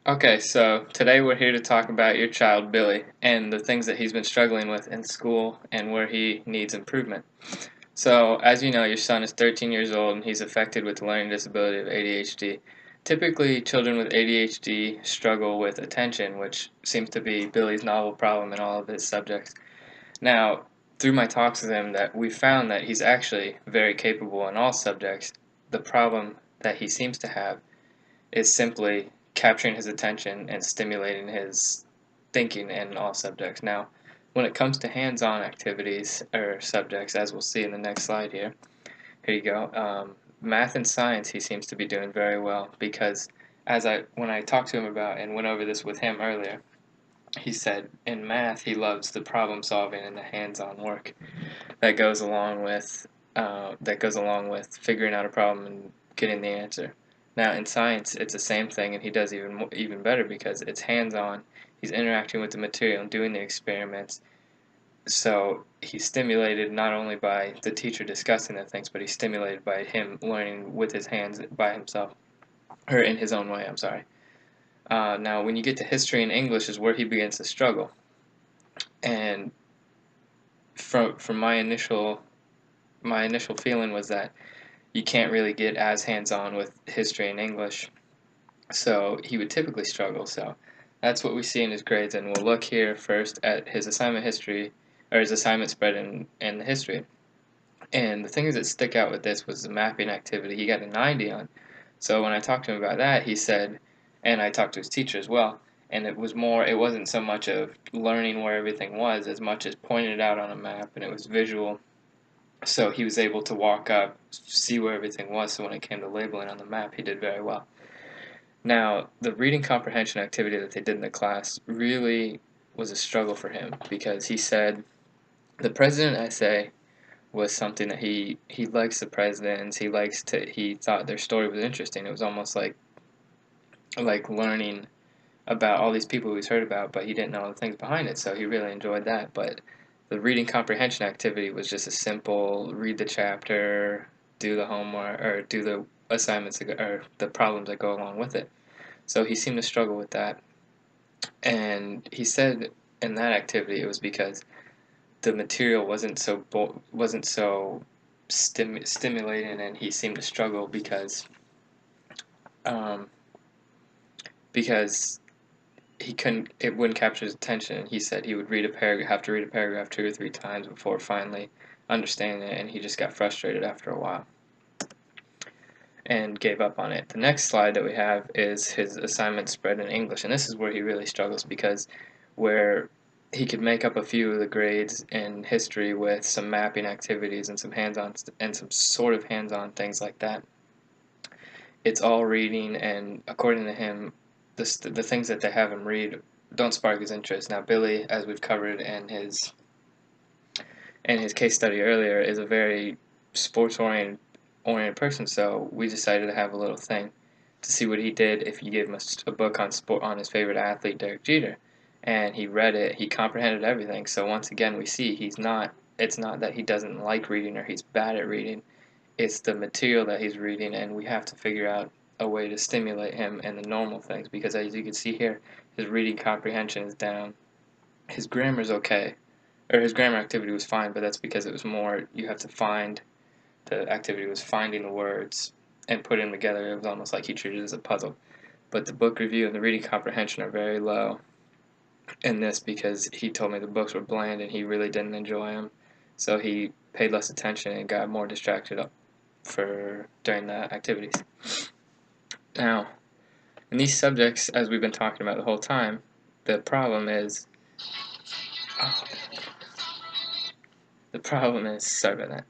Okay, so today we're here to talk about your child, Billy, and the things that he's been struggling with in school and where he needs improvement. So, as you know, your son is 13 years old and he's affected with the learning disability of ADHD. Typically, children with ADHD struggle with attention, which seems to be Billy's novel problem in all of his subjects. Now, through my talks with him, that we found that he's actually very capable in all subjects. The problem that he seems to have is simply capturing his attention and stimulating his thinking in all subjects. Now, when it comes to hands-on activities or subjects, as we'll see in the next slide here you go. Math and science, he seems to be doing very well because when I talked to him about and went over this with him earlier, he said in math he loves the problem solving and the hands-on work that goes along with figuring out a problem and getting the answer. Now in science, it's the same thing, and he does even better because it's hands-on. He's interacting with the material and doing the experiments. So he's stimulated not only by the teacher discussing the things, but he's stimulated by him learning with his hands by himself, or in his own way. I'm sorry. Now, when you get to history and English, is where he begins to struggle. And from my initial feeling was that you can't really get as hands-on with history and English, so he would typically struggle. So that's what we see in his grades, and we'll look here first at his assignment history, or his assignment spread in the history. And the things that stick out with this was the mapping activity. He got a 90 on. So when I talked to him about that, he said, and I talked to his teacher as well, and it wasn't so much of learning where everything was as much as pointing it out on a map, and it was visual. So he was able to walk up, see where everything was, so when it came to labeling on the map, he did very well. Now, the reading comprehension activity that they did in the class really was a struggle for him because he said the president essay was something that he likes the presidents, he thought their story was interesting. It was almost like learning about all these people he's heard about, but he didn't know the things behind it, so he really enjoyed that. But the reading comprehension activity was just a simple read the chapter, do the homework, or do the assignments or the problems that go along with it. So he seemed to struggle with that, and he said in that activity it was because the material wasn't so stimulating, and he seemed to struggle um, because it wouldn't capture his attention. He said he would have to read a paragraph 2 or 3 times before finally understanding it, and he just got frustrated after a while and gave up on it. The next slide that we have is his assignment spread in English, and this is where he really struggles because where he could make up a few of the grades in history with some mapping activities and some sort of hands-on things like that. It's all reading, and according to him, the things that they have him read don't spark his interest. Now, Billy, as we've covered in his case study earlier, is a very sports-oriented person, so we decided to have a little thing to see what he did if you gave him a book on his favorite athlete, Derek Jeter, and he read it. He comprehended everything. So once again, we see it's not that he doesn't like reading or he's bad at reading. It's the material that he's reading, and we have to figure out a way to stimulate him and the normal things, because as you can see here, his reading comprehension is down. His grammar's okay, or his grammar activity was fine, but that's because it was more, you have to find, the activity was finding the words and putting them together. It was almost like he treated it as a puzzle. But the book review and the reading comprehension are very low in this because he told me the books were bland and he really didn't enjoy them. So he paid less attention and got more distracted during the activities. Now, in these subjects, as we've been talking about the whole time, the problem is oh, sorry about that.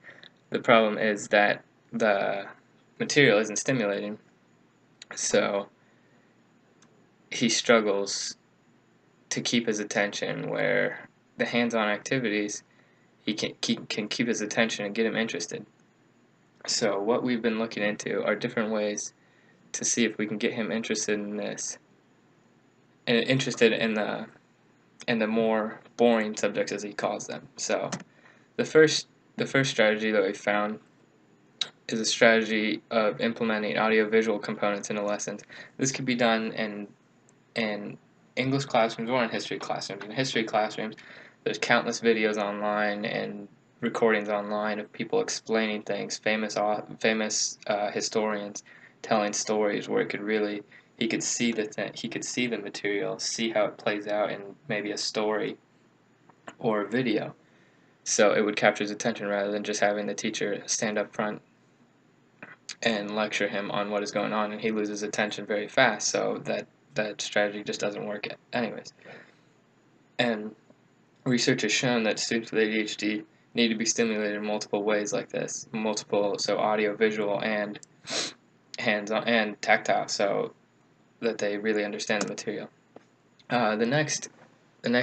The problem is that the material isn't stimulating, so he struggles to keep his attention, where the hands-on activities, he can keep his attention and get him interested. So what we've been looking into are different ways to see if we can get him interested in this, and interested in the more boring subjects, as he calls them. So the first strategy that we found is a strategy of implementing audiovisual components into lessons. This could be done in in English classrooms or in history classrooms. In history classrooms, there's countless videos online and recordings online of people explaining things, famous historians telling stories where it could really he could see he could see the material, see how it plays out in maybe a story or a video. So it would capture his attention rather than just having the teacher stand up front and lecture him on what is going on, and he loses attention very fast. So that strategy just doesn't work anyways. And research has shown that students with ADHD need to be stimulated in multiple ways like this, so audio, visual, and hands-on and tactile, so that they really understand the material. The next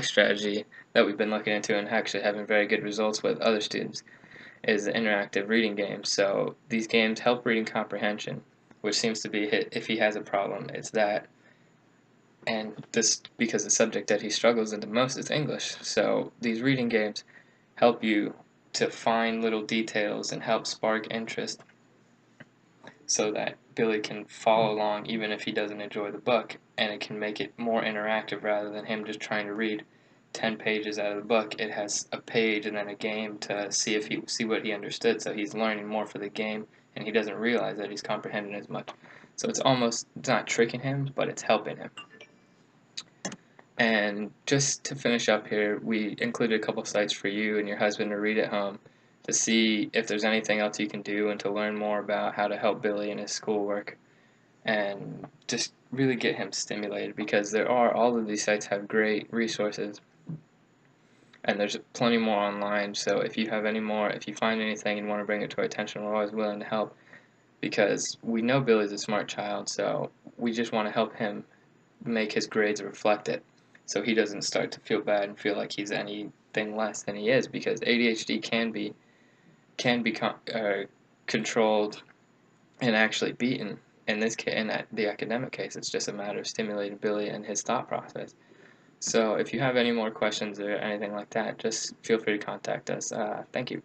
strategy that we've been looking into and actually having very good results with other students is the interactive reading games. So these games help reading comprehension, which seems to be if he has a problem, it's that. And this because the subject that he struggles in the most is English. So these reading games help you to find little details and help spark interest so that Billy can follow along even if he doesn't enjoy the book, and it can make it more interactive rather than him just trying to read 10 pages out of the book. It has a page and then a game to see what he understood, so he's learning more for the game and he doesn't realize that he's comprehending as much. So it's not tricking him, but it's helping him. And just to finish up here, we included a couple sites for you and your husband to read at home to see if there's anything else you can do and to learn more about how to help Billy in his schoolwork and just really get him stimulated, because all of these sites have great resources and there's plenty more online. So if you find anything and want to bring it to our attention, we're always willing to help, because we know Billy's a smart child, so we just want to help him make his grades reflect it, so he doesn't start to feel bad and feel like he's anything less than he is, because ADHD can be controlled and actually beaten. In this case, in the academic case, it's just a matter of stimulating Billy and his thought process. So if you have any more questions or anything like that, just feel free to contact us. Thank you.